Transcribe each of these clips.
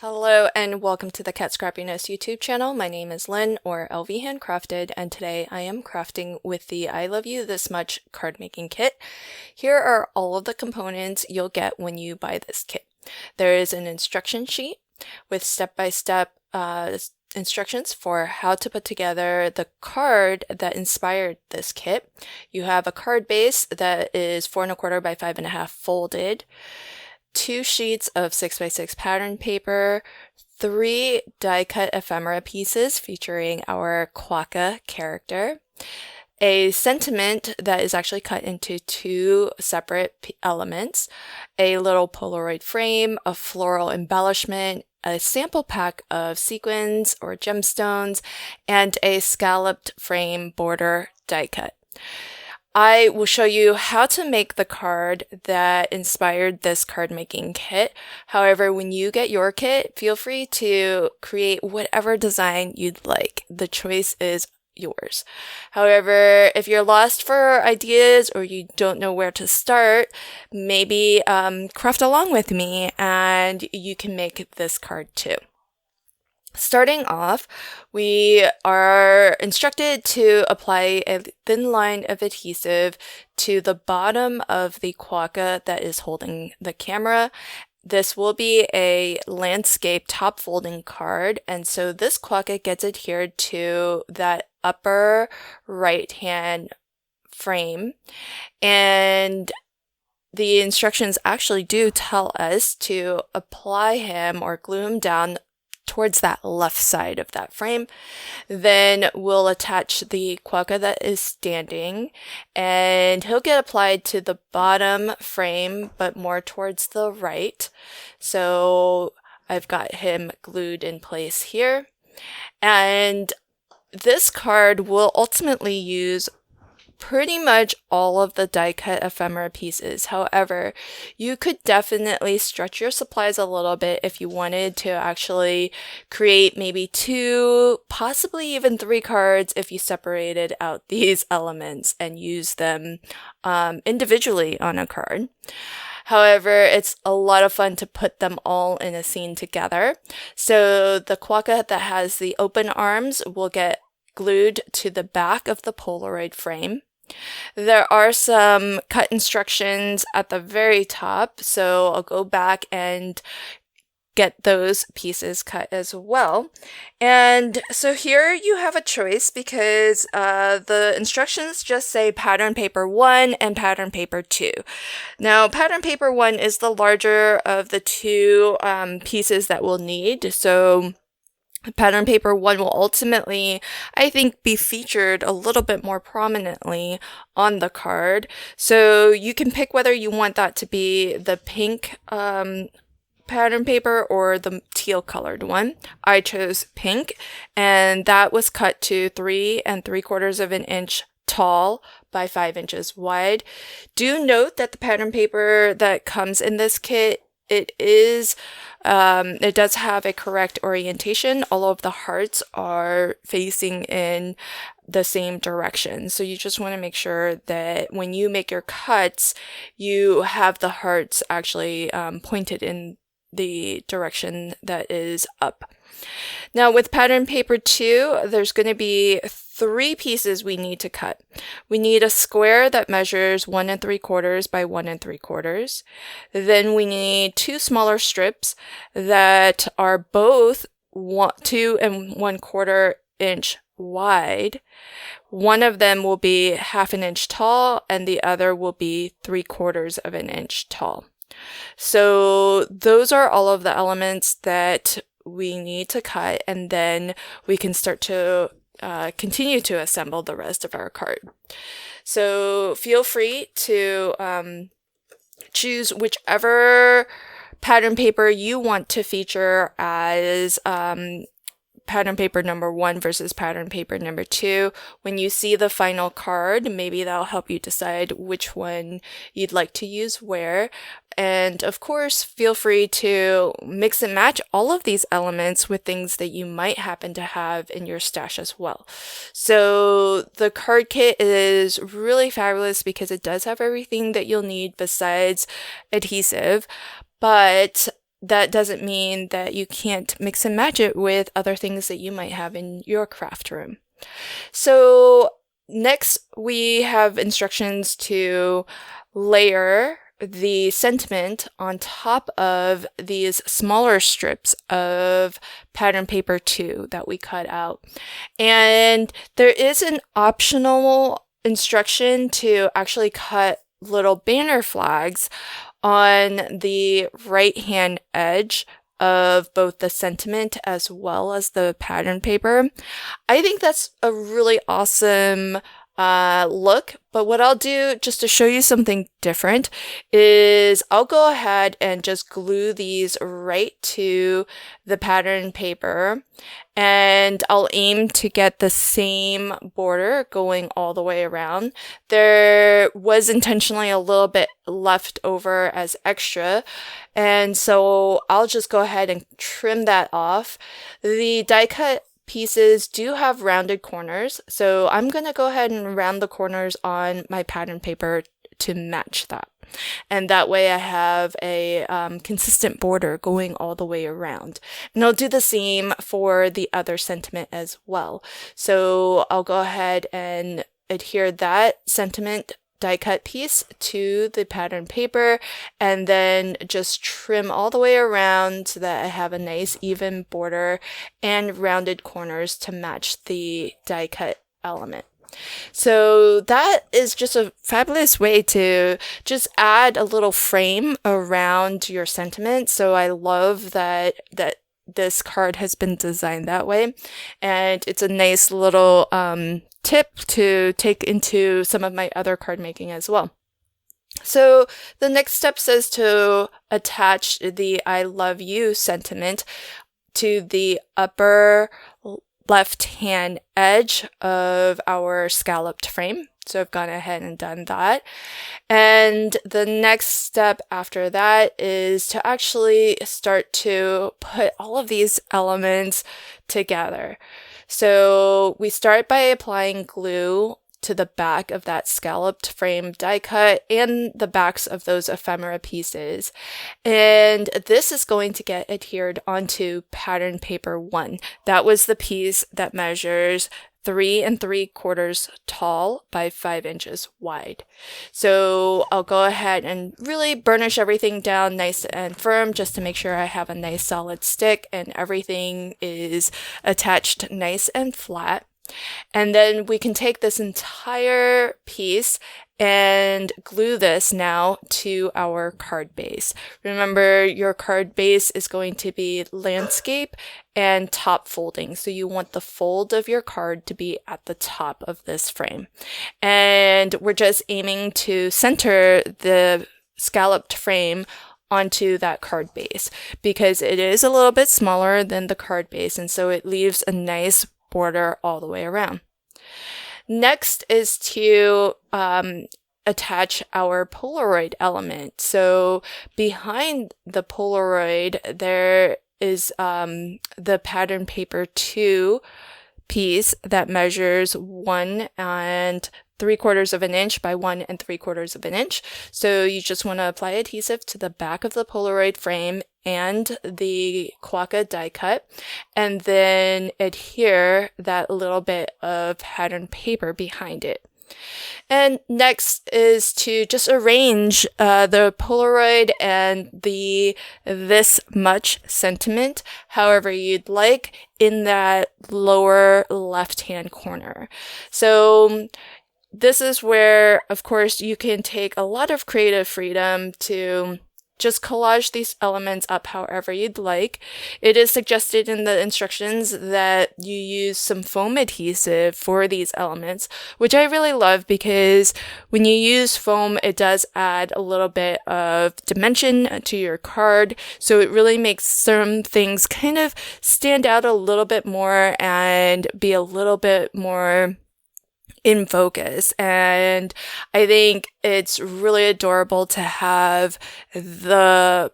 Hello and welcome to the Cat Scrappiness YouTube channel. My name is Lynn, or LV Handcrafted, and today I am crafting with the I Love You This Much card making kit. Here are all of the components you'll get when you buy this kit. There is an instruction sheet with step-by-step instructions for how to put together the card that inspired this kit. You have a card base that is 4 1/4 by 5 1/2 folded, 2 sheets of 6x6 pattern paper, 3 die-cut ephemera pieces featuring our Quokka character, a sentiment that is actually cut into 2 separate elements, a little Polaroid frame, a floral embellishment, a sample pack of sequins or gemstones, and a scalloped frame border die cut. I will show you how to make the card that inspired this card making kit. However, when you get your kit, feel free to create whatever design you'd like. The choice is yours. However, if you're lost for ideas or you don't know where to start, maybe craft along with me and you can make this card too. Starting off, we are instructed to apply a thin line of adhesive to the bottom of the Quokka that is holding the camera. This will be a landscape top folding card, and so this Quokka gets adhered to that upper right hand frame, and the instructions actually do tell us to apply him or glue him down towards that left side of that frame. Then we'll attach the Quokka that is standing, and he'll get applied to the bottom frame but more towards the right. So I've got him glued in place here, and this card will ultimately use pretty much all of the die-cut ephemera pieces. However, you could definitely stretch your supplies a little bit if you wanted to actually create maybe 2, possibly even 3 cards if you separated out these elements and use them individually on a card. However, it's a lot of fun to put them all in a scene together. So the Quokka that has the open arms will get glued to the back of the Polaroid frame. There are some cut instructions at the very top, so I'll go back and get those pieces cut as well. And so here you have a choice because the instructions just say pattern paper 1 and pattern paper 2. Now, pattern paper 1 is the larger of the 2 pieces that we'll need, so pattern paper 1 will ultimately, I think, be featured a little bit more prominently on the card. So you can pick whether you want that to be the pink pattern paper or the teal colored one. I chose pink, and that was cut to 3 3/4 of an inch tall by 5 inches wide. Do note that the pattern paper that comes in this kit, it does have a correct orientation. All of the hearts are facing in the same direction. So you just want to make sure that when you make your cuts, you have the hearts actually pointed in the direction that is up. Now with pattern paper 2, there's going to be 3 pieces we need to cut. We need a square that measures 1 3/4 by 1 3/4. Then we need 2 smaller strips that are both 2 1/4 inch wide. One of them will be 1/2 inch tall, and the other will be 3/4 of an inch tall. So those are all of the elements that we need to cut, and then we can start to continue to assemble the rest of our card. So feel free to choose whichever pattern paper you want to feature as pattern paper number 1 versus pattern paper number 2. When you see the final card, maybe that'll help you decide which one you'd like to use where. And of course, feel free to mix and match all of these elements with things that you might happen to have in your stash as well. So the card kit is really fabulous because it does have everything that you'll need besides adhesive, but that doesn't mean that you can't mix and match it with other things that you might have in your craft room. So next we have instructions to layer the sentiment on top of these smaller strips of pattern paper 2 that we cut out. And there is an optional instruction to actually cut little banner flags on the right hand edge of both the sentiment as well as the pattern paper. I think that's a really awesome look, but what I'll do just to show you something different is I'll go ahead and just glue these right to the pattern paper, and I'll aim to get the same border going all the way around. There was intentionally a little bit left over as extra, and so I'll just go ahead and trim that off. The die cut pieces do have rounded corners, so I'm going to go ahead and round the corners on my pattern paper to match that. And that way I have a consistent border going all the way around. And I'll do the same for the other sentiment as well. So I'll go ahead and adhere that sentiment die cut piece to the pattern paper and then just trim all the way around so that I have a nice even border and rounded corners to match the die cut element. So that is just a fabulous way to just add a little frame around your sentiment. So I love that this card has been designed that way, and it's a nice little tip to take into some of my other card making as well. So the next step says to attach the I love you sentiment to the upper left hand edge of our scalloped frame. So I've gone ahead and done that. And the next step after that is to actually start to put all of these elements together. So we start by applying glue to the back of that scalloped frame die cut and the backs of those ephemera pieces. And this is going to get adhered onto pattern paper 1. That was the piece that measures 3 3/4 tall by 5 inches wide. So I'll go ahead and really burnish everything down nice and firm just to make sure I have a nice solid stick and everything is attached nice and flat. And then we can take this entire piece and glue this now to our card base. Remember, your card base is going to be landscape and top folding. So you want the fold of your card to be at the top of this frame. And we're just aiming to center the scalloped frame onto that card base because it is a little bit smaller than the card base, and so it leaves a nice border all the way around. Next is to attach our Polaroid element. So behind the Polaroid, there is the pattern paper 2 piece that measures 1 3/4 inch by 1 3/4 inch. So you just want to apply adhesive to the back of the Polaroid frame and the Quokka die cut, and then adhere that little bit of pattern paper behind it. And next is to just arrange the Polaroid and the this much sentiment however you'd like in that lower left-hand corner. So this is where, of course, you can take a lot of creative freedom to just collage these elements up however you'd like. It is suggested in the instructions that you use some foam adhesive for these elements, which I really love because when you use foam, it does add a little bit of dimension to your card. So it really makes some things kind of stand out a little bit more and be a little bit more in focus. And I think it's really adorable to have the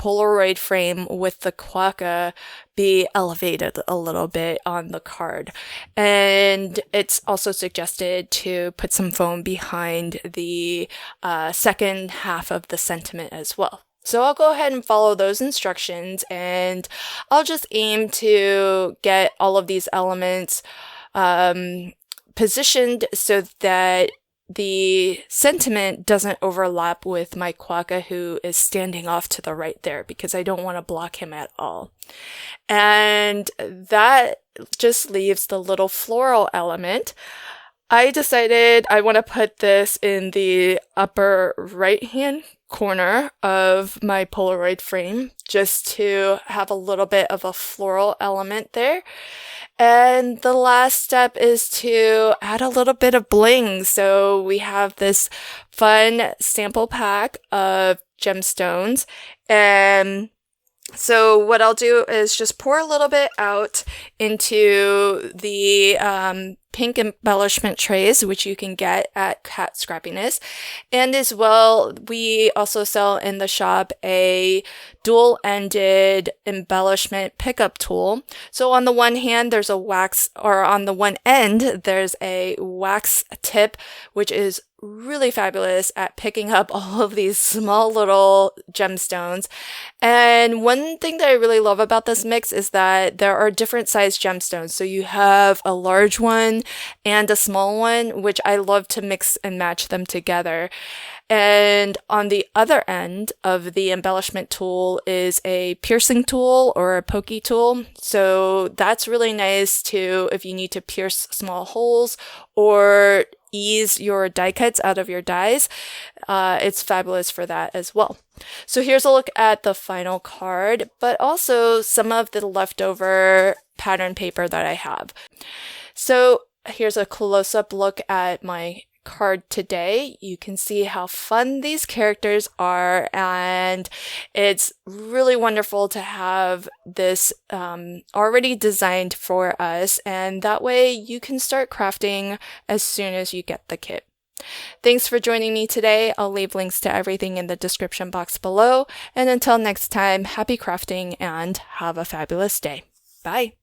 Polaroid frame with the Quokka be elevated a little bit on the card. And it's also suggested to put some foam behind the second half of the sentiment as well. So I'll go ahead and follow those instructions, and I'll just aim to get all of these elements positioned so that the sentiment doesn't overlap with my quokka, who is standing off to the right there, because I don't want to block him at all. And that just leaves the little floral element. I decided I want to put this in the upper right-hand corner of my Polaroid frame, just to have a little bit of a floral element there. And the last step is to add a little bit of bling. So we have this fun sample pack of gemstones. And so what I'll do is just pour a little bit out into the pink embellishment trays, which you can get at Cat Scrappiness. And as well, we also sell in the shop a dual-ended embellishment pickup tool. So on the one hand, there's a wax, or on the one end, there's a wax tip, which is really fabulous at picking up all of these small little gemstones. And one thing that I really love about this mix is that there are different sized gemstones. So you have a large one and a small one, which I love to mix and match them together. And on the other end of the embellishment tool is a piercing tool or a pokey tool. So that's really nice too if you need to pierce small holes or ease your die cuts out of your dies. It's fabulous for that as well. So here's a look at the final card, but also some of the leftover pattern paper that I have. So here's a close-up look at my card today. You can see how fun these characters are, and it's really wonderful to have this already designed for us, and that way you can start crafting as soon as you get the kit. Thanks for joining me today. I'll leave links to everything in the description box below, and until next time, happy crafting and have a fabulous day. Bye!